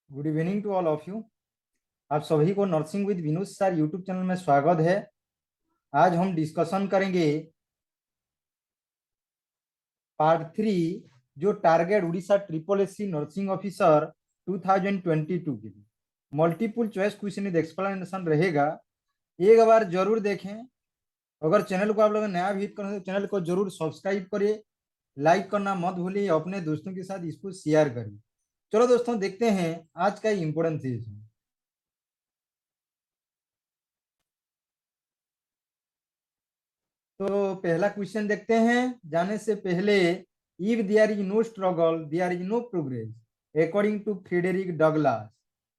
Good evening to all of you. आप सभी को nursing with Vinod sir YouTube channel में स्वागत है। आज हम डिस्कशन करेंगे पार्ट 3, जो target Orissa triple SC nursing officer 2022 के लिए multiple choice question with explanation रहेगा। एक बार जरूर देखें। अगर चैनल को आप लोग नया विजिट करें तो चैनल को जरूर सब्सक्राइब करिए, लाइक करना मत भूलिए, अपने दोस्तों के साथ इसको शेयर करिए। चलो दोस्तों, देखते हैं आज का इंपोर्टेंट सेशन। तो पहला क्वेश्चन देखते हैं जाने से पहले। If there is no struggle there is no progress, according to Frederick Douglass.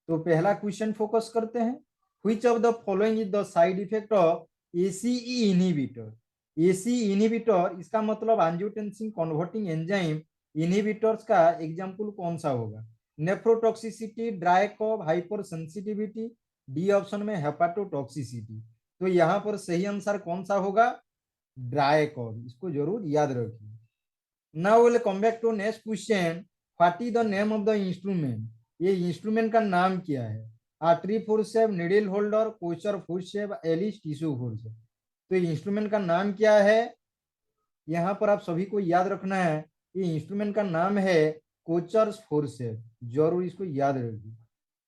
तो पहला क्वेश्चन फोकस करते हैं। Which of the following is the side effect of ACE inhibitor. ACE inhibitor इसका मतलब एंजियोटेंसिन कन्वर्टिंग एंजाइम इनहिबिटर्स का example कौन सा होगा? Nephrotoxicity, dry cough, hyper sensitivity, D option में हेपाटोटॉक्सिसिटी। तो यहाँ पर सही आंसर कौन सा होगा? Dry cough. इसको जरूर याद रखिए। Now will come back to next question. What is the name of the instrument? ये इंस्ट्रूमेंट का नाम क्या है? Artery forcep, needle holder, Kocher forcep, Allis tissue forcep. तो इंस्ट्रूमेंट का नाम क्या है? यहाँ पर आप सभी को याद रखना है। ये इंस्ट्रूमेंट का नाम है कोचर्स फोर्सेप। जरूर इसको याद रखिए।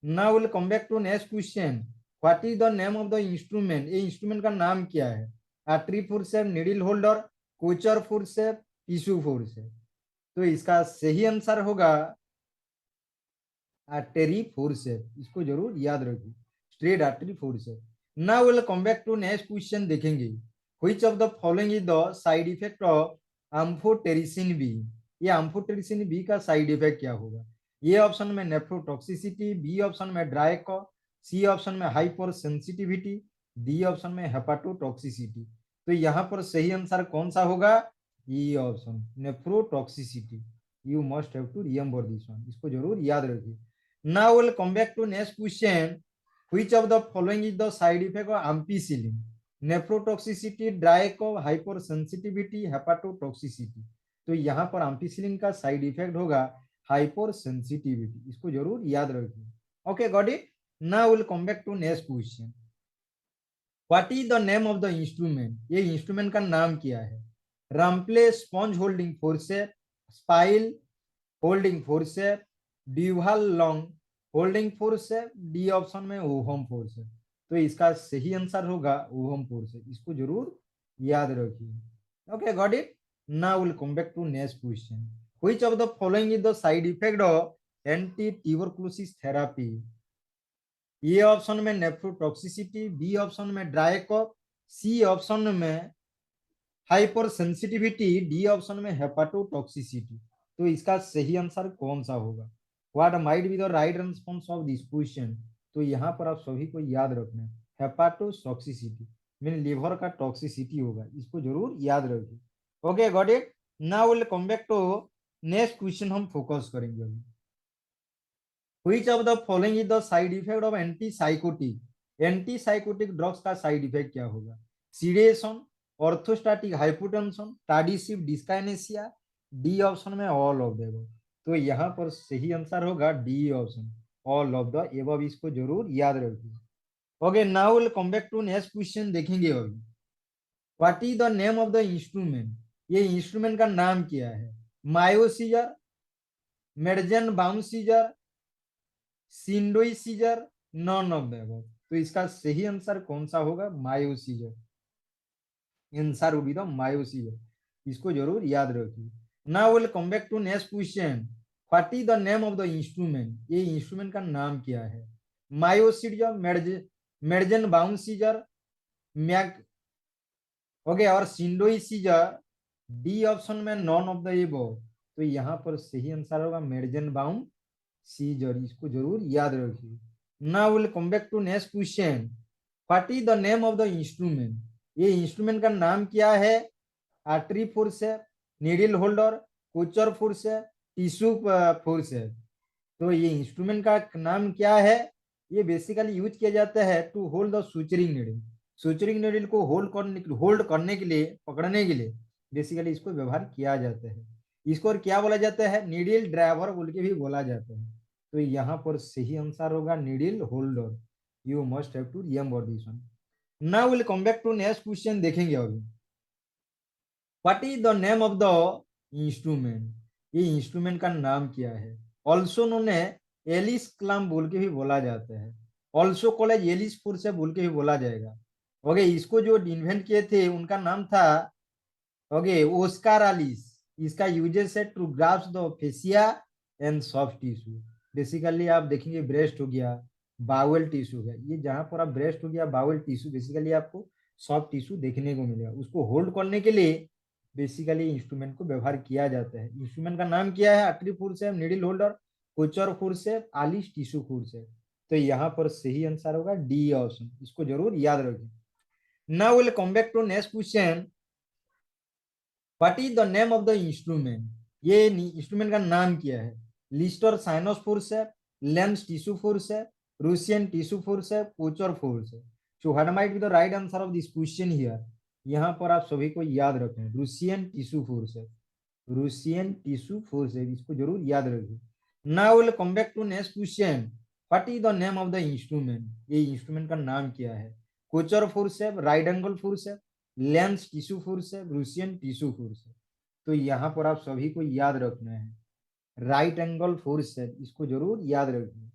Now will come back to next question. What is the name of the instrument? ये इंस्ट्रूमेंट का नाम क्या है? Artery forcep, needle holder, Kocher forcep, tissue forcep. तो इसका सही आंसर होगा आर्टरी फोर्सेप। इसको जरूर याद रखिए, straight artery forcep. Now will come back to next question देखेंगे। Which of the following is the side effect of amphotericin B? ये एम्फोटेरिसिन बी का साइड इफेक्ट क्या होगा? ये ऑप्शन में नेफ्रोटॉक्सिसिटी, बी ऑप्शन में ड्राई कॉफ, सी ऑप्शन में hyper sensitivity, D option में हेपाटोटॉक्सिसिटी। तो यहाँ पर सही आंसर कौन सा होगा? ये option nephrotoxicity. You must have to remember this one. इसको जरूर याद रखिए। Now we'll come back to next question. Which of the following is the side effect of ampicillin? Nephrotoxicity, dry cough, hypersensitivity, hepatotoxicity। तो यहाँ पर ampicillin का side effect होगा hypersensitivity. इसको जरूर याद रखिए। Okay, got it. Now will come back to next question. What is the name of the instrument? ये इंस्ट्रूमेंट का नाम क्या है? Rampley sponge holding forcep, spile holding forcep, Duval lung holding forcep, D option में ohm forcep. तो इसका सही answer होगा ओहम फोर्सेप। इसको जरूर याद रखिए। Okay, got it. Now will come back to next question. Which of the following is the side effect of anti tuberculosis therapy? A option में नेफ्रोटॉक्सिसिटी, बी ऑप्शन में ड्राई कॉफ, सी ऑप्शन में hyper sensitivity, D option में hepatotoxicity. तो इसका सही answer कौन सा होगा? What might be the right response of this question? तो यहाँ पर आप सभी को याद रखना है हेपाटोटॉक्सिसिटी मीन लिवर का टॉक्सिसिटी होगा। इसको जरूर याद रखिए। Okay, got it. Now will come back to next question. हम फोकस करेंगे अभी। Which of the following is the side effect of antipsychotic? Antipsychotic drugs का साइड इफेक्ट क्या होगा? Sedation, orthostatic hypotension, tardive dyskinesia, D option में all of the above. तो यहाँ पर सही आंसर होगा D option, all of the above. इसको जरूर याद रखिए। Okay, now will come back to next question देखेंगे अभी। What is the name of the instrument? ये इंस्ट्रूमेंट का नाम क्या है? मायोसीजर, मेडजन बाउंड सीजर, सिंडोई scissor, none of the above. तो इसका सही आंसर कौन सा होगा? Mayo scissor. Answer would be the Mayo scissor. इसको जरूर याद रखिए। Now will come back to next question. What is the name of the instrument? ये इंस्ट्रूमेंट का नाम क्या है? Mayo scissor, Metzenbaum scissor, Mac okay और सिंडोई सीजर, डी ऑप्शन में नॉन ऑफ द एबव। तो यहाँ पर सही आंसर होगा मेडजन बाउंड सीजर। इसको जरूर याद रखिए। Now will come back to next question. What is the name of the instrument? ये इंस्ट्रूमेंट का नाम क्या है? Artery forcep, needle holder, Kocher forcep, tissue forcep. तो ये इंस्ट्रूमेंट का नाम क्या है? ये बेसिकली यूज किया जाता है to hold the suturing needle. Suturing needle को होल्ड करने के लिए, पकड़ने के लिए बेसिकली इसको व्यवहार किया जाता है। इसको और क्या बोला जाता है? नीडल ड्राइवर बोल के भी बोला जाता है। तो यहाँ पर सही आंसर होगा needle holder. You must have to remember this one. Now will come back to next question देखेंगे अभी। What is the name of the instrument? ये इंस्ट्रूमेंट का नाम क्या है? ऑल्सो नोन है एलिस क्लाम बोल के भी बोला जाता है। ऑल्सो कॉलेज एलिस फोर्स से बोल के भी बोला जाएगा। ओके, इसको जो इन्वेंट किए थे उनका नाम था ओके ओस्कार आलिस। इसका यूजेस है to grasp the fascia and soft tissue. Basically आप देखेंगे ब्रेस्ट हो गया, बाउल टिश्यू है, ये जहां पर आप ब्रेस्ट हो गया बाउल टिश्यू बेसिकली आपको सॉफ्ट टिश्यू देखने को मिलेगा। उसको होल्ड करने के लिए बेसिकली इंस्ट्रूमेंट को व्यवहार किया जाता है। इंस्ट्रूमेंट का नाम क्या है? आर्टरी फोर्स है, नीडल होल्डर, कोचर फोर्स है, आलिस टिश्यू फोर्स है। तो यहाँ पर सही आंसर होगा डी ऑप्शन। इसको जरूर याद रखें। Now will come back to next question. What is the name of the instrument? ये इंस्ट्रूमेंट का नाम क्या है? लिस्टर साइनस फोर्स है, लेंस टिश्यू फोर्स है, रूसियन टिश्यू फोर्स है, पोचर फोर्स है। So what might be the right answer of this question here? यहाँ पर आप सभी को याद रखें रूसियन टिश्यू फोर्स है। रूसियन टिश्यू फोर्स है, इसको जरूर याद रखिए। Now will come back to next question. What is the name of the instrument? ये इंस्ट्रूमेंट का नाम क्या है? कोचर फोर्स है, राइट एंगल फोर्स है, लेंस टिश्यू फोर्स है, रूसियन टिश्यू फोर्स है। तो यहाँ पर आप सभी को याद रखना है राइट एंगल फोर्स है, इसको जरूर याद रखिए।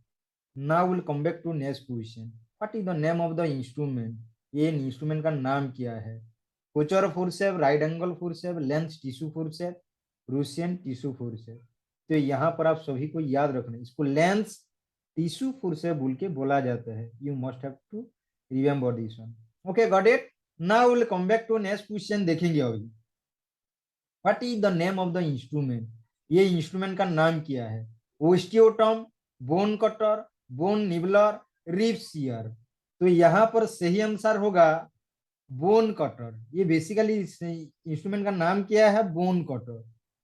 Now will come back to next question. What is the name of the instrument? ये इंस्ट्रूमेंट का नाम क्या है? कोचर फोर्स है, राइट एंगल फोर्स है, लेंस टिश्यू फोर्स है, रूसियन टिश्यू फोर्स है। तो यहाँ पर आप सभी को याद रखना है, इसको लेंस टिश्यू फोर्स है बोल के बोला जाता है। You must have to remember this one. Okay, got it. Now will come back to next question देखेंगे अभी। What is the name of the instrument? ये इंस्ट्रूमेंट का नाम क्या है? Osteotome, bone cutter, bone nibbler, rib shear. तो यहाँ पर सही आंसर होगा बोन कटर। ये बेसिकली इंस्ट्रूमेंट का नाम क्या है? Bone cutter.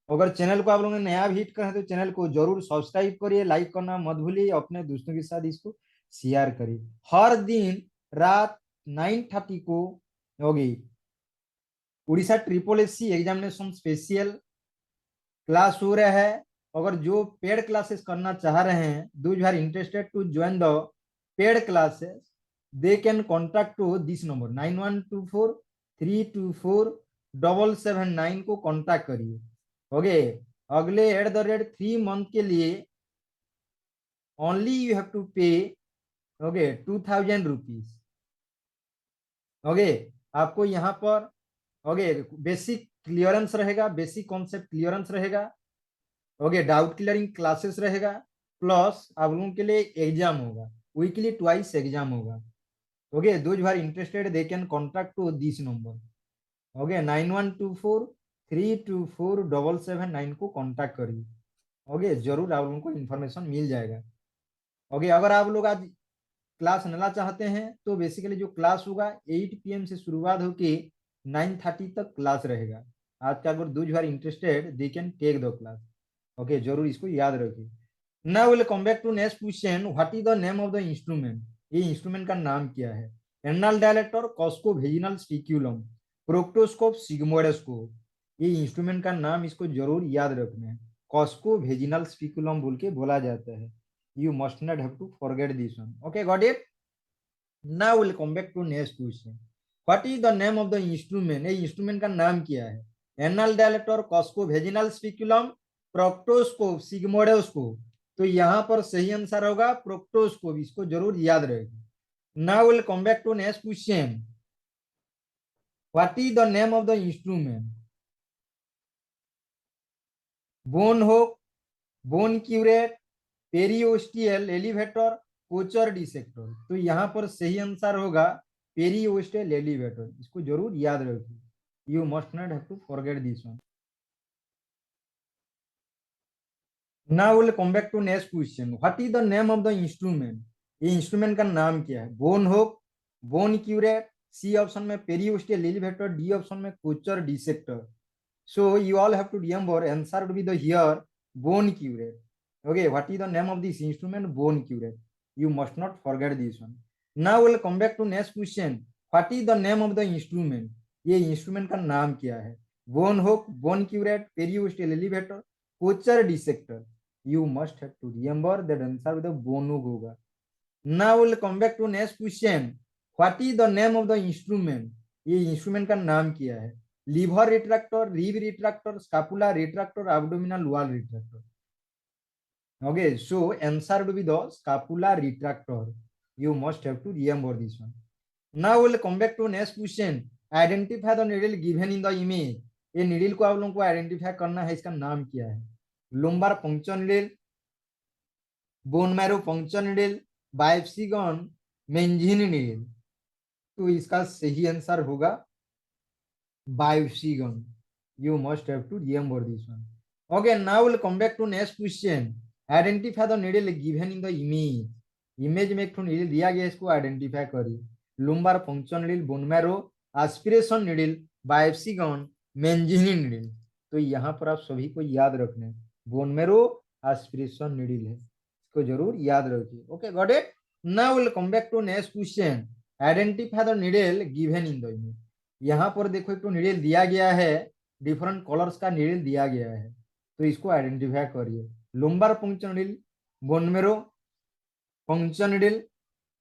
अगर चैनल को आप लोगों ने नया हिट करा है तो चैनल को जरूर सब्सक्राइब करिए, लाइक करना मत भूलिए, अपने दोस्तों के साथ इसको शेयर करिए। हर दिन रात 9:30 को होगी Orissa triple SC examination special class हो रहा है। अगर जो पेड क्लासेस करना चाह रहे हैं, those are interested to join the paid classes, they can contact to this number 9124324779 को कॉन्टैक्ट करिए। ओके, अगले @3 मंथ के लिए only you have to pay okay 2000 rupees. Okay, आपको यहाँ पर ओके बेसिक क्लियरेंस रहेगा, बेसिक कॉन्सेप्ट क्लियरेंस रहेगा, ओके डाउट क्लियरिंग क्लासेस रहेगा, प्लस आप लोगों के लिए एग्जाम होगा, वीकली ट्वाइस एग्जाम होगा। Okay, those are interested they can contact to this number. Okay, 9124324779 को कॉन्टैक्ट करिए। ओके, जरूर आप लोगों को इन्फॉर्मेशन मिल जाएगा। ओके, अगर आप लोग आज क्लास लेना चाहते हैं तो बेसिकली जो क्लास होगा 8 PM से शुरुआत होके 9:30 तक क्लास रहेगा। आज का अगर those are interested they can take the class. Okay, जरूर इसको याद रखिए। Now will come back to next question. What is the name of the instrument? ये इंस्ट्रूमेंट का नाम क्या है? Anal dilator, Cusco vaginal speculum, proctoscope, sigmoidoscope. ये इंस्ट्रूमेंट का नाम इसको जरूर याद रखना है। कॉस्को वेजिनल स्टिक्यूलम बोल के बोला जाता है। You must not have to forget this one. Okay, got it? Now we'll come back to next question. What is the name of the instrument? ये इंस्ट्रूमेंट का नाम क्या है? Anal dilator, Cusco vaginal speculum, proctoscope, sigmoidoscope. तो यहाँ पर सही answer होगा प्रोक्टोस्कोप। इसको जरूर याद रखें। Now we'll come back to next question. What is the name of the instrument? Bone hook, bone curette, periosteal elevator, Kocher dissector. तो यहाँ पर सही आंसर होगा पेरियोस्टियल एलिवेटर। इसको जरूर याद रखिए। You must not have to forget this one. Now will come back to next question. What is the name of the instrument? ये इंस्ट्रूमेंट का नाम क्या है? Bone hook, bone curette, C option में पेरियोस्टियल एलिवेटर, डी ऑप्शन में Kocher dissector. So you all have to remember answer would be the here bone curette. Okay, what is the name of this instrument? Bone curette. You must not forget this one. Now we'll come back to next question. What is the name of the instrument? ये instrument का नाम क्या है? Bone hook, bone curette, periosteal elevator, Kocher dissector. You must have to remember that answer with the bonuk होगा. Now we'll come back to next question. What is the name of the instrument? ये instrument का नाम क्या है? Lever retractor, rib retractor, scapula retractor, abdominal wall retractor. Okay, so answer will be the scapula retractor. You must have to remember this one. Now we'll come back to next question. Identify the needle given in the image. ये needle को आप लोगों को identify करना है, इसका नाम क्या है? Lumbar puncture needle, bone marrow puncture needle, biopsy gun, मेंजिन नीडल. तो इसका सही आंसर होगा biopsy gun. You must have to remember this one. Okay, now we'll come back to next question. Identify the needle given in the image. Image में एक ठो needle दिया गया, इसको आइडेंटिफाई करिए. Lumbar puncture needle, bone marrow, aspiration needle, biopsy gun, मेंजिनी needle. तो यहाँ पर आप सभी को याद रखना, बोन मैरो एस्पिरेशन नीडल है, इसको जरूर याद रखिए. Okay, got it. Now will come back to next question. Identify the needle given in the image. यहाँ पर देखो एक तो नीडल दिया गया है, डिफरेंट कलर्स का नीडल दिया गया है, तो इसको आइडेंटिफाई करिए. Lumbar puncture needle, bone marrow puncture needle,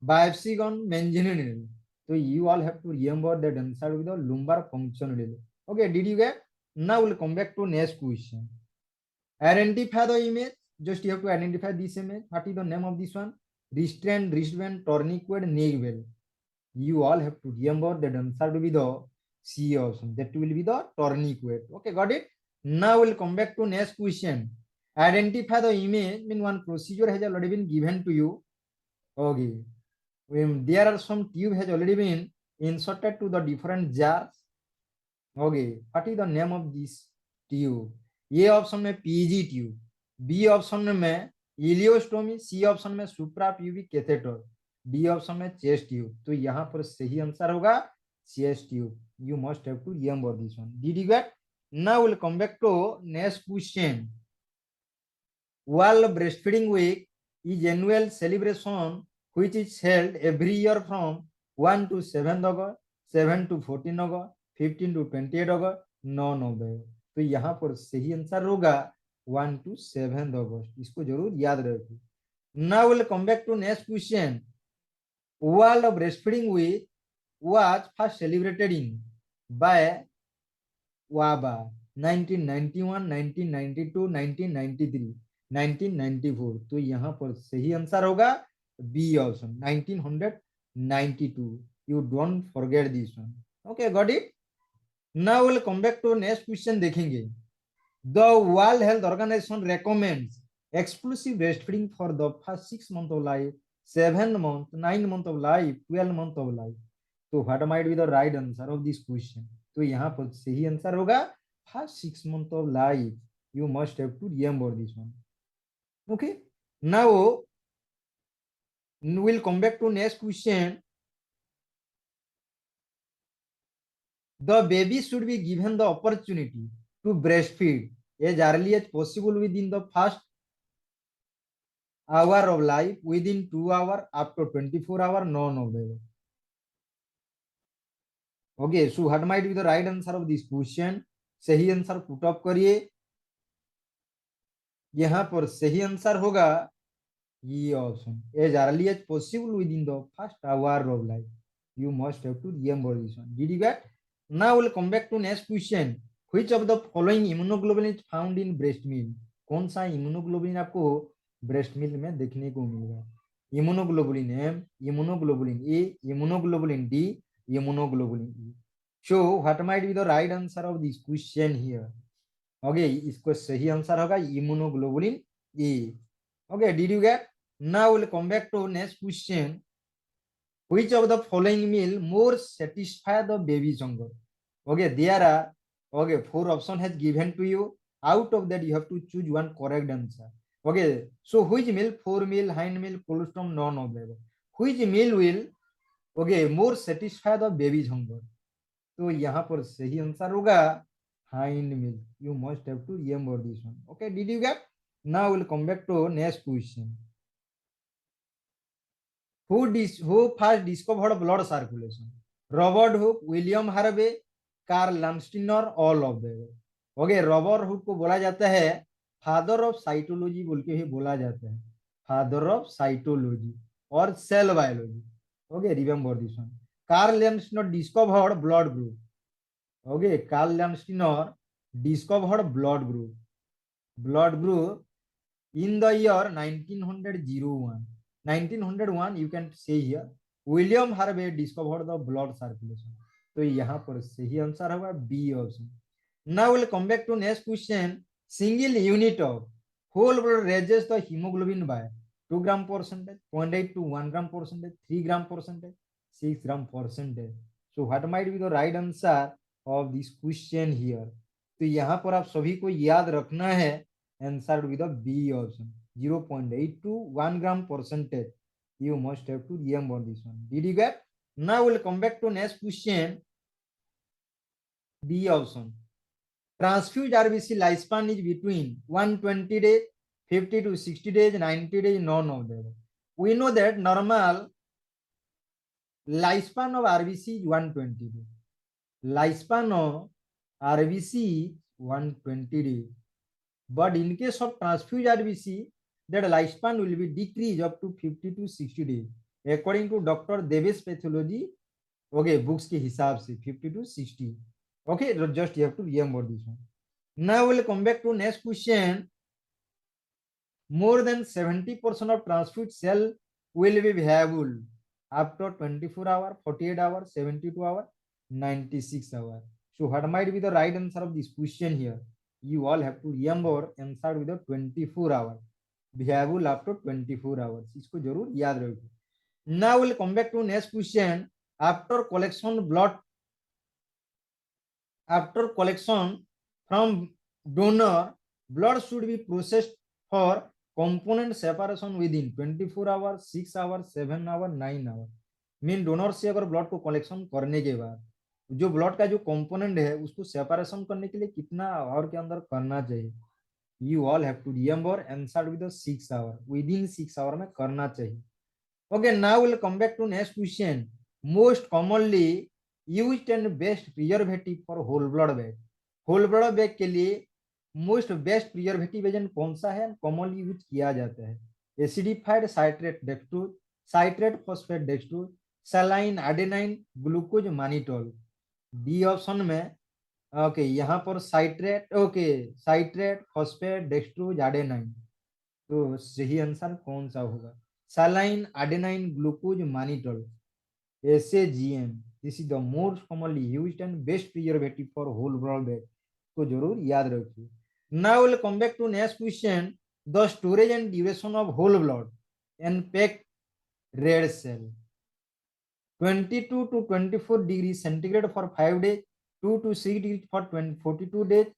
biopsy gun, मेंजिनी नीडल. तो you all have to remember that answer with the lumbar puncture needle. Okay, did you get? Now we'll come back to next question. Identify the image. Just you have to identify this image. What is the name of this one? Restraint, wristband, tourniquet, neck bell. You all have to remember that answer will be the C option. That will be the tourniquet. Okay, got it? Now we'll come back to next question. Identify the image. Mean one procedure has already been given to you. Okay. There are some tube has already been inserted to the different jars. Okay, what is the name of this tube? A option में PG tube, B option में ileostomy, C option में suprapubic catheter, D option में chest tube. तो यहाँ पर सही answer होगा chest tube. You must have to remember this one. Did you get? Now will come back to next question. World breastfeeding week is annual celebration which is held every year from 1 to 7 August, 7 to 14 August, 15 to 28 August, none of them. तो यहाँ पर सही answer होगा 1 to 7 August. इसको जरूर याद रखिए. Now we'll come back to next question. World Breastfeeding Week was first celebrated in by WABA 1991, 1992, 1993, 1994. तो यहाँ पर सही आंसर होगा B option 1992. You don't forget this one. Okay, got it? Now we'll come back to next question. देखेंगे. The World Health Organization recommends exclusive breastfeeding for the first 6 months of life, 7 months, 9 months of life, 12 months of life. तो what might be the right answer of this question? तो यहाँ पर सही answer होगा first 6 months of life. You must have to remember this one. Okay. Now we'll come back to next question. The baby should be given the opportunity to breastfeed as early as possible within the first hour of life, within 2 hours, after 24 hours, none of them. Okay, so what might be the right answer of this question? सही answer put up करिए. यहाँ पर सही answer होगा ये option as early as possible within the first hour of life. You must have to remember this one. Did you get? Now will come back to next question. Which of the following immunoglobulin is found in breast milk? कौन सा immunoglobulin आपको breast milk में देखने को मिलेगा? Immunoglobulin M, immunoglobulin A, immunoglobulin D, immunoglobulin E. So what might be the right answer of this question here? Okay, इसको सही answer होगा immunoglobulin A. Okay, did you get? Now we'll come back to next question. Which of the following meal more satisfy the baby's hunger? Okay, there are 4 options has given to you. Out of that, you have to choose one correct answer. Okay, so which meal? Fore meal, hind meal, colostrum, none of them. Which meal will more satisfy the baby's hunger? तो यहाँ पर सही answer होगा hind meal. You must have to remember this one. Okay, did you get? Now we'll come back to next question. Who first discovered blood circulation? Robert Hooke, William Harvey, Carl Landsteiner, all of them. Okay, Robert Hooke को बोला जाता है father of cytology बोल के भी बोला जाता है, फादर ऑफ साइटोलॉजी और cell biology. Okay, remember this one. Karl Landsteiner discovered blood group. Okay, Karl Landsteiner discovered blood group in the year 1901. 1901 you can say here William Harvey discovered the blood circulation. तो यहाँ पर सही answer होगा B option. Now we'll come back to next question. Single unit of whole blood raises the hemoglobin by 2 gram percentage, 0.8 to 1 gram percentage, 3 gram percentage, 6 gram percentage. So what might be the right answer of this question here? तो यहाँ पर आप सभी को याद रखना है, answer with B option 0.8 to 1 gram percentage. You must have to remember this one. Did you get? Now we'll come back to next question. B option. Transfused RBC lifespan is between 120 days, 50 to 60 days, 90 days, none of them. We know that normal lifespan of RBC is 120 days. Lifespan of RBC is 120 days. But in case of transfused RBC, that lifespan will be decreased up to 50 to 60 days. According to Dr. Deve's pathology, okay, books के हिसाब से 50 to 60. Okay, just you have to remember this one. Now we'll come back to next question. More than 70% of transfused cell will be viable after 24 hours, 48 hours, 72 hours, 96 hours. So what might be the right answer of this question here? You all have to remember answer with the 24 hours. Viable after 24 hours. इसको जरूर याद रखिए. Now we'll come back to next question. After collection from donor, blood should be processed for component separation within 24 hours, 6 hours, 7 hours, 9 hours. Mean donor से अगर blood को collection करने के बाद जो ब्लड का जो कंपोनेंट है उसको सेपरेशन करने के लिए कितना आवर के अंदर करना चाहिए? You all have to remember answer with 6 hour, within 6 hour में करना चाहिए. Okay, now will come back to next question. Most commonly used and best preservative for whole blood bag. Whole blood bag के लिए most best preservative agent कौन सा है, commonly use किया जाता है? Acidified citrate dextrose, citrate phosphate dextrose, saline, adenine, glucose, mannitol. D option में okay यहाँ पर citrate, okay citrate, phosphate, dextrose, adenine. तो सही आंसर कौन सा होगा? Saline, adenine, glucose, mannitol, SAGM. This is the most commonly used and best preservative for whole blood bag. तो जरूर याद रखिए. Now will come back to next question. The storage and duration of whole blood and packed red cell. 22 to 24 degrees centigrade for 5 days, 2 to 6 degrees for 42 days,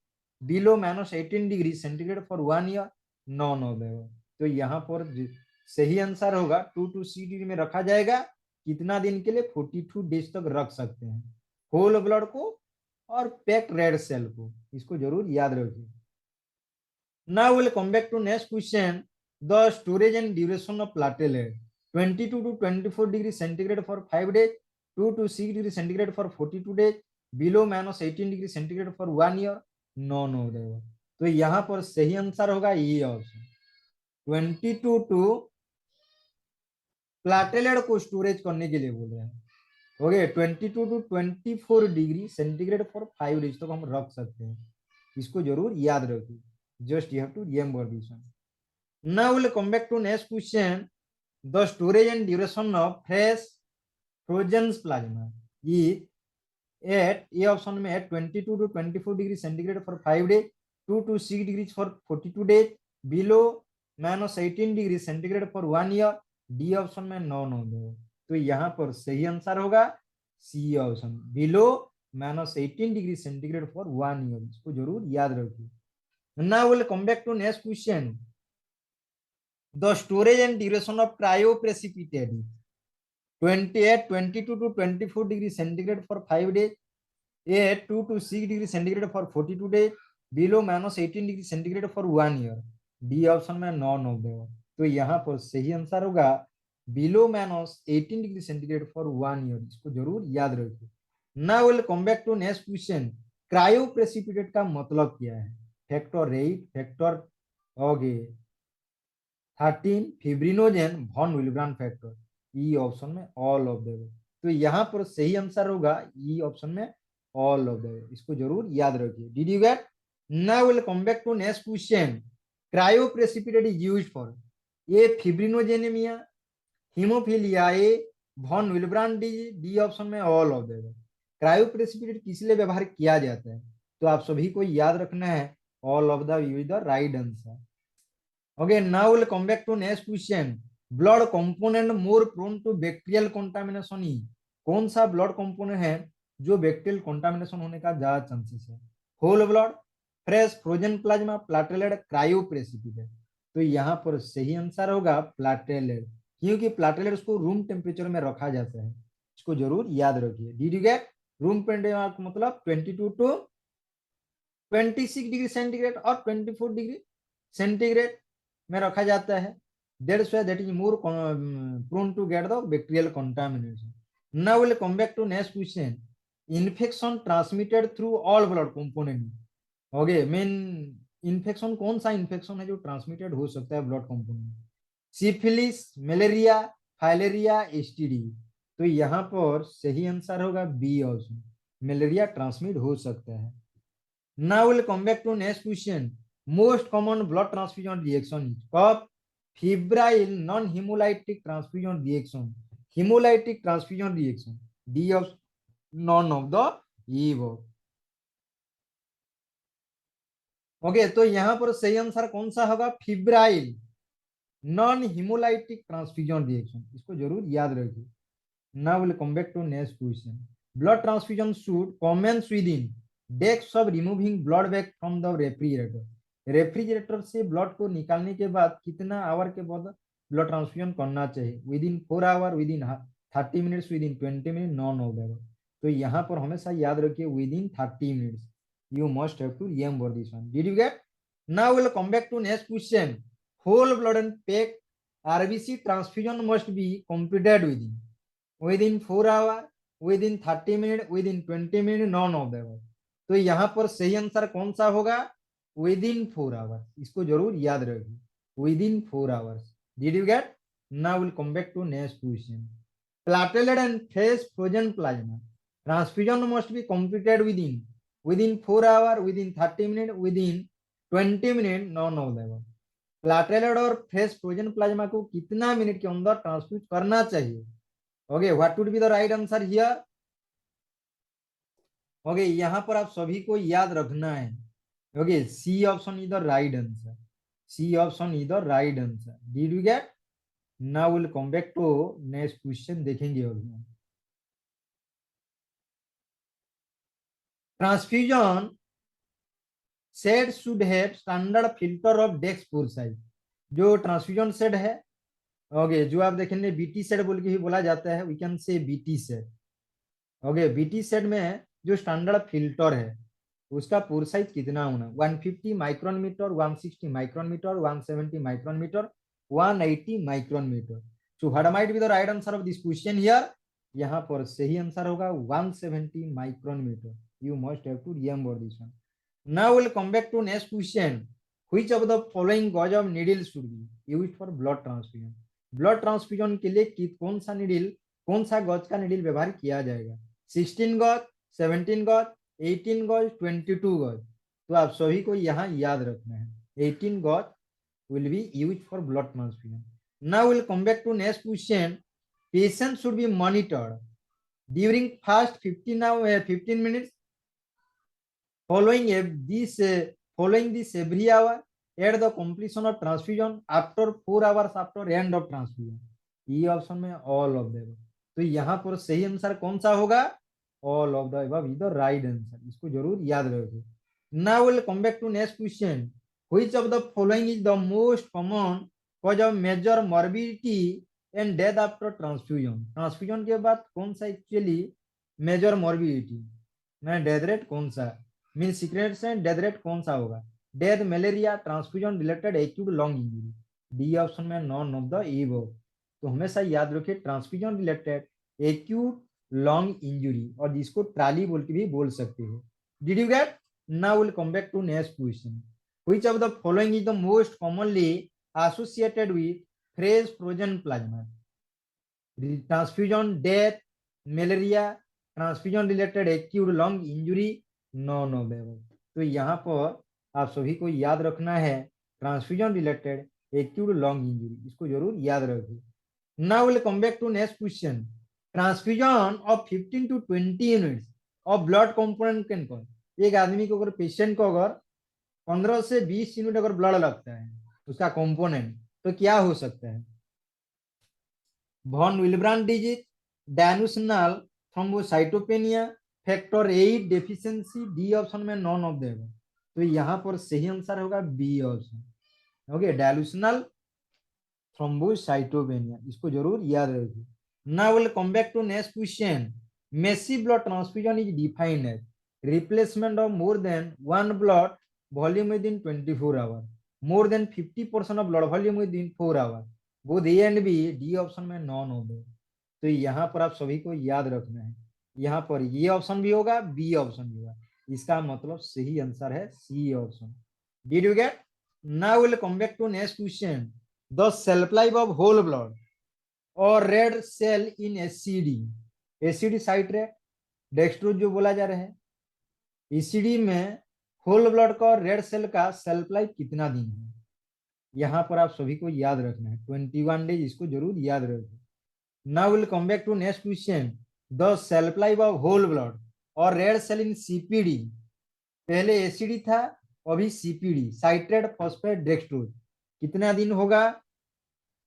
below minus 18 degrees centigrade for 1 year, none of them. तो यहाँ पर सही answer होगा 2 to 6 degree में रखा जाएगा. कितना दिन के लिए? 42 डेज तक रख सकते हैं होल ब्लड को और पैक्ड रेड सेल को. इसको जरूर याद रखिए. Now will come back to next question. The storage and duration of platelet 22 to 24 degree centigrade for 5 days, 2 to 6 degree centigrade for 42 days, below minus 18 degree centigrade for 1 year, none of them. तो यहाँ पर सही answer होगा ये option. 22 to platelet को storage करने के लिए बोल रहे हैं. Okay, 22 to 24 degree centigrade for 5 days तक हम रख सकते हैं. इसको जरूर याद रखिए. Just you have to remember this one. Now will come back to next question. The storage and duration of fresh frozen plasma is at A option में at 22 to 24 degree centigrade for 5 days, 2 to 6 degrees for 42 days, below minus 18 degree centigrade for 1 year. D option में none हो गए. तो यहाँ पर सही answer होगा C option, below minus 18 degree centigrade for 1 year. इसको जरूर याद रखिए. Now we'll come back to next question. The storage and duration of cryoprecipitate 28, 22 to 24 degree centigrade for 5 days, 8, 2 to 6 degree centigrade for 42 days, below minus 18 degree centigrade for 1 year. D option में none of देगा. तो यहाँ पर सही answer होगा below minus 18 degree centigrade for 1 year. इसको जरूर याद रखिए. Now will come back to next question. Cryoprecipitate का मतलब क्या है? Factor 8, factor okay 13 fibrinogen von Willebrand factor, E option में ऑल ऑफ द। तो यहाँ पर सही आंसर होगा ई ऑप्शन में ऑल ऑफ द। इसको जरूर याद रखिए। Did you get? Now will come back to next question. Cryoprecipitate is used for afibrinogenaemia, haemophilia, A von Willebrand disease, D option में ऑल ऑफ द। क्रायोप्रेसिपिटेट किस लिए व्यवहार किया जाता है? तो आप सभी को याद रखना है all of the is the right answer. Okay, now we'll come back to next question. Blood component more prone to bacterial contamination is? कौन सा ब्लड कंपोनेंट है जो बैक्टीरियल कंटामिनेशन होने का ज्यादा चांसेस है? Whole blood, fresh frozen plasma, platelet, cryoprecipitate. तो यहाँ पर सही आंसर होगा प्लाटेलेट, क्योंकि प्लाटेलेट को रूम टेम्परेचर में रखा जाता है। इसको जरूर याद रखिए। Did you gate? Room temperature मतलब 22 टू 26 डिग्री सेंटीग्रेड और 24 डिग्री सेंटीग्रेड में रखा जाता है। That's why that is more prone to get the bacterial contamination. Now we'll come back to next question. Infection transmitted through all blood component. Okay, main infection कौन सा infection है जो transmitted हो सकता है blood component? Syphilis, malaria, filaria, STD. तो यहाँ पर सही आंसर होगा बी ऑप्शन, मलेरिया ट्रांसमिट हो सकता है। Now we'll come back to next question. Most common blood transfusion reaction is cough, febrile non-hemolytic transfusion reaction, hemolytic transfusion reaction. D of none of the above. Okay तो यहाँ पर सही answer कौन सा होगा? Febrile non hemolytic transfusion reaction. इसको जरूर याद रखिए। Now will come back to next question. Blood transfusion should commence within decks of removing blood bag from the refrigerator. Refrigerator से ब्लड को निकालने के बाद कितना आवर के बाद ब्लड ट्रांसफ्यूजन करना चाहिए? Within 4 hour, within 30 minutes, within 20 minute, none of the. तो यहाँ पर हमेशा याद रखिए within 30 minutes. You must have to remember this one. Did you get? Now will come back to next question. Whole blood and pack RBC transfusion must be completed within 4 hour, within 30 minute, within 20 minute, none of the. तो यहाँ पर सही answer कौन सा होगा? within 4 hours. इसको जरूर याद रखिए within 4 hours. Did you get? Now will come back to next question. Platelet and fresh frozen plasma transfusion must be completed within 4 hour, within 30 minute, within 20 minute, none of the. Platelet और fresh frozen plasma को कितना minute के अंदर transfuse करना चाहिए? Okay what would be the right answer here? Okay यहाँ पर आप सभी को याद रखना है। Okay C option is the right answer, C option is the right answer. Did you get? Now will come back to next question देखेंगे अभी। Transfusion set should have standard filter of decks pore size. जो transfusion set है, okay जो आप देखेंगे BT set बोल के ही बोला जाता है, we can say BT set. Okay BT set में जो स्टैंडर्ड फिल्टर है उसका पोर साइज कितना होना? 150 micron meter, 160 micron meter, 170 micron meter, 180 micron meter. So what might be the right answer of this question here? यहाँ पर सही answer होगा 170 micron meter. You must have to remember this one. Now will come back to next question. Which of the following gauge of needle should be used for blood transfusion? Blood transfusion के लिए कौन सा needle, कौन सा gauge का needle व्यवहार किया जाएगा? 16 गॉज, 17 गॉज, 18 गॉज, 22 गॉज। तो आप सभी को यहाँ याद रखना है 18 gauge will be used for blood transfusion. Now we'll come back to next question. Patient should be monitored during first 15 minutes following this every hour at the completion of transfusion, after 4 hours after end of transfusion. ये option में all of the above। तो यहाँ पर सही answer कौन सा होगा? all of the above is the right answer। इसको जरूर याद रखिए। Now we'll come back to next question. Which of the following is the most common cause of major morbidity and death after transfusion? Transfusion के बाद कौन सा actually major morbidity ना death rate कौन सा मीन सीक्रेट से death rate कौन सा होगा? Death, malaria, transfusion related acute lung injury. D option में नॉन ऑफ द एबव। तो हमेशा याद रखिए transfusion related acute lung injury, और जिसको ट्राली बोल के भी बोल सकते हो। Did you get? Now will come back to next question. which of the following is the most commonly associated with fresh frozen plasma? Transfusion death, malaria, transfusion related acute lung injury, none of the above. तो यहाँ पर आप सभी को याद रखना है transfusion related acute lung injury, इसको जरूर याद रखिए। Now will come back to next question. Transfusion of 15 to 20 units of blood component can cause. एक आदमी को अगर पेशेंट को अगर 15 से 20 यूनिट अगर ब्लड लगता है उसका कंपोनेंट, तो क्या हो सकता है? Von Willebrand disease, dilutional thrombocytopenia, factor 8 deficiency, D option में नॉन ऑफ देगा। तो यहाँ पर सही आंसर होगा B option. Okay, dilutional thrombocytopenia, इसको जरूर याद रखिए। Now will come back to next question. Massive blood transfusion is defined as replacement of more than one blood volume within 24 hour, more than 50% of blood volume within 4 hour, both A and B, D option में none of देगा। तो यहाँ पर आप सभी को याद रखना है, यहाँ पर ये ऑप्शन भी होगा, बी ऑप्शन भी होगा, इसका मतलब सही आंसर है C option. Did you get? Now will come back to next question. The shelf life of whole blood और red cell in ACD, acid citrate dextrose जो बोला जा रहा है, एसिडी में होल ब्लड का और रेड सेल का शेल्फ लाइफ कितना दिन है? यहाँ पर आप सभी को याद रखना है 21 डेज, इसको जरूर याद रखें। Now we'll come back to next question. The shelf life of whole blood और रेड सेल इन सीपीडी, पहले एसिडी था अभी सीपीडी साइट्रेट फॉस्फेट डेक्सट्रोज, कितना दिन होगा?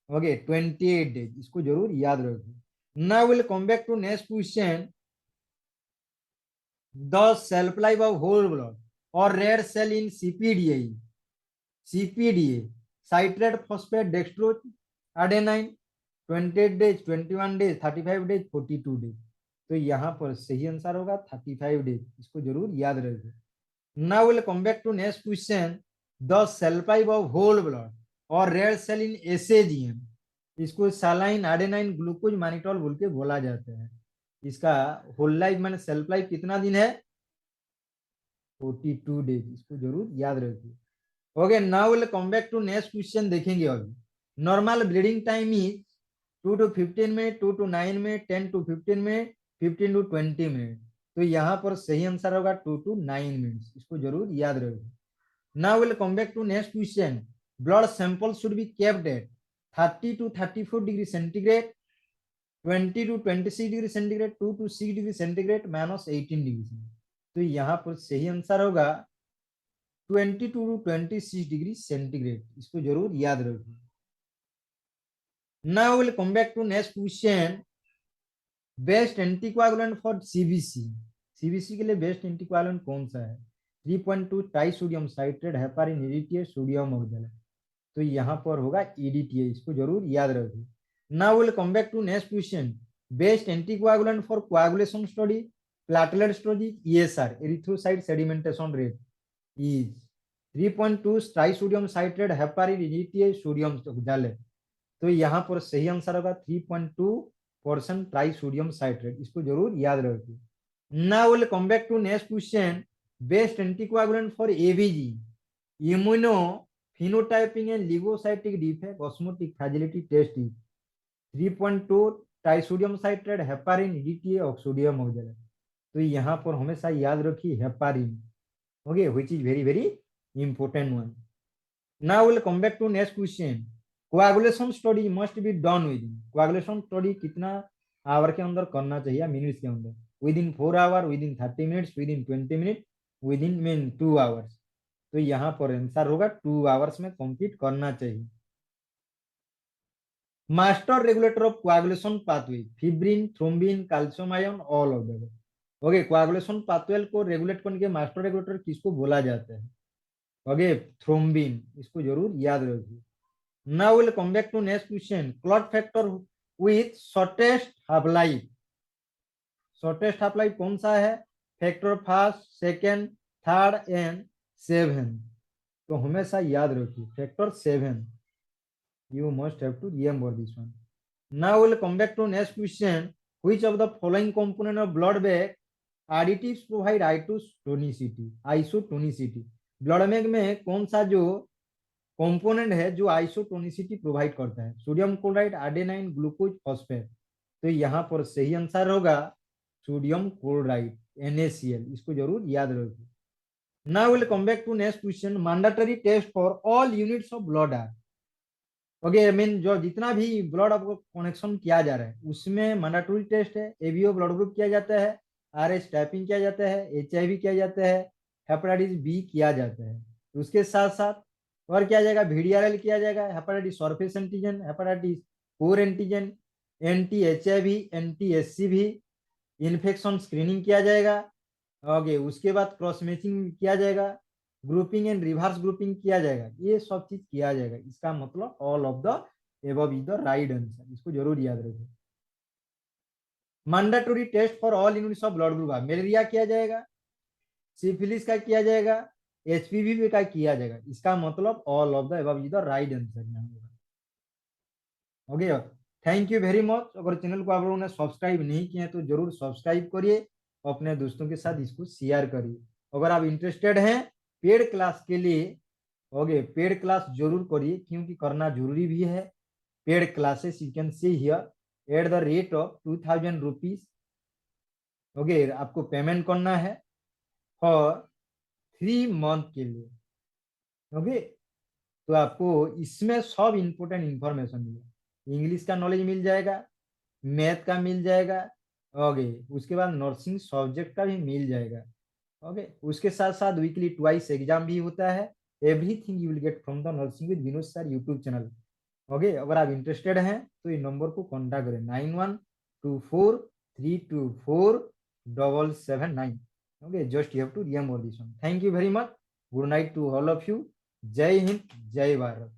ओके, 28 डेज, इसको जरूर याद रखें। Now we'll come back to next question. The shelf life of whole blood और red cell in CPDA, CPDA citrate phosphate dextrose adenine, 28 days, 21 days, 35 days, 42 days. तो यहाँ पर सही आंसर होगा 35 डेज, इसको जरूर याद रखें। Now will come back to next question. The shelf life of whole blood और रेड सेल इन एसएजीएम, इसको सलाइन एडेनाइन ग्लूकोज मानिटोल बोल के बोला जाता है। इसका होल लाइफ माने शेल्फ लाइफ कितना दिन है? 42 डेज, इसको जरूर याद रखिए। Okay, now will come back to next question देखेंगे। अभी normal bleeding time is 2 to 15 minute, 2 to 9 minute, 10 to 15 minute, 15 to 20 minute. तो यहाँ पर सही आंसर होगा 2 to 9 मिनट, इसको जरूर याद रखें। Now will come back to next question. Blood sample should be kept at 30 to 34 degree centigrade, 20 to 26 degree centigrade, 2 to 6 degree centigrade, -18 degree centigrade. तो यहाँ पर सही आंसर होगा 22 to 26 डिग्री सेंटीग्रेड, इसको जरूर याद रखें। Now we'll come back to next question. Best anticoagulant for CBC, CBC के लिए बेस्ट एंटीकोआगुलेंट कौन सा है? 3.2 try sodium citrate, heparin, EDTA, sodium oxalate. तो यहाँ पर होगा ईडीटीए, इसको जरूर याद रखिए। Now will come back to next question. Best anticoagulant for coagulation study, platelet study, ESR erythrocyte sedimentation rate is 3.2 try sodium citrate, heparin, EDTA, sodium oxalate. तो यहाँ पर सही आंसर होगा 3.2% ट्राई सोडियम साइट्रेट, इसको जरूर याद रखिए। Now will come back to next question. Best anticoagulant for AVG, immunophenotyping and leukocytic defect, osmotic fragility test is 3.2 try sodium citrate, heparin, EDTA और सोडियम ऑक्सैलेट। तो यहाँ पर हमेशा याद रखिए heparin, okay, which is very very important one. Now will come back to next question. Coagulation study must be done within, coagulation study कितना hour के अंदर करना चाहिए? मिनट्स के अंदर, within 4 hour, within 30 minutes, within 20 minute, within 2 hours. तो यहाँ पर आंसर होगा 2 आवर्स में कंप्लीट करना चाहिए। Master regulator of coagulation pathway, fibrin, thrombin, calcium ion, all of them. Okay, coagulation pathway को रेगुलेट करने के मास्टर रेगुलेटर किसको बोला जाता है? ओके, थ्रोम्बिन, इसको जरूर याद रखिए। Now we'll come back to next question. Clot factor with shortest half life, shortest half life कौन सा है? Factor first, second, third and 7। तो हमेशा याद रखिए factor 7, you must have to remember this one. Now we'll come back to next question. Which of the following component of blood bag additives provide isotonicity? Blood में कौन सा जो component है जो आइसोटोनिसिटी प्रोवाइड करता है? Sodium chloride, adenine, glucose, phosphate. तो यहाँ पर सही आंसर होगा सोडियम क्लोराइड, NaCl। इसको जरूर याद रखिए। Now we'll come back to next question. Mandatory test for all units of blood are, okay I mean जो जितना भी ब्लड आपको कनेक्शन किया जा रहा है उसमें मैंडेटरी टेस्ट है। एबीओ ब्लड ग्रुप किया जाता है, आरएच टाइपिंग किया जाता है, HIV किया जाता है, हेपेटाइटिस बी किया जाता है। उसके साथ साथ और किया जाएगा, VDRL किया जाएगा, hepatitis surface antigen, hepatitis core antigen, anti-HIV, anti-SCV, infection screening किया जाएगा। ओके उसके बाद क्रॉस मैचिंग किया जाएगा, ग्रुपिंग एंड रिवर्स ग्रुपिंग किया जाएगा। ये सब चीज किया जाएगा। इसका मतलब all of the above is the right answer. इसको जरूर याद रखें। Mandatory test for all units of blood group, malaria किया जाएगा, सिफिलिस का किया जाएगा, HPV का किया जाएगा। इसका मतलब all of the above is the right answer यहाँ होगा। Okay thank you very much. अगर चैनल को आप लोगों ने सब्सक्राइब नहीं किया तो जरूर सब्सक्राइब करिए, अपने दोस्तों के साथ इसको शेयर करिए। अगर आप इंटरेस्टेड हैं पेड क्लास के लिए, ओके पेड क्लास जरूर करिए क्योंकि करना जरूरी भी है। Paid classes you can see here at the rate of 2000 rupees. Okay आपको पेमेंट करना है फॉर 3 मंथ के लिए। ओके तो आपको इसमें सब इंपोर्टेंट इंफॉर्मेशन मिलेगा। इंग्लिश का नॉलेज मिल जाएगा, मैथ का मिल जाएगा, ओके उसके बाद नर्सिंग सब्जेक्ट का भी मिल जाएगा। ओके उसके साथ साथ वीकली ट्वाइस एग्जाम भी होता है। Everything you will get from the nursing with Vinod sir YouTube channel. Okay अगर आप इंटरेस्टेड हैं तो इस नंबर को कॉन्टैक्ट करें 9124324779। Okay just you have to remember this one. Thank you very much. Good night to all of you. जय हिंद, जय भारत।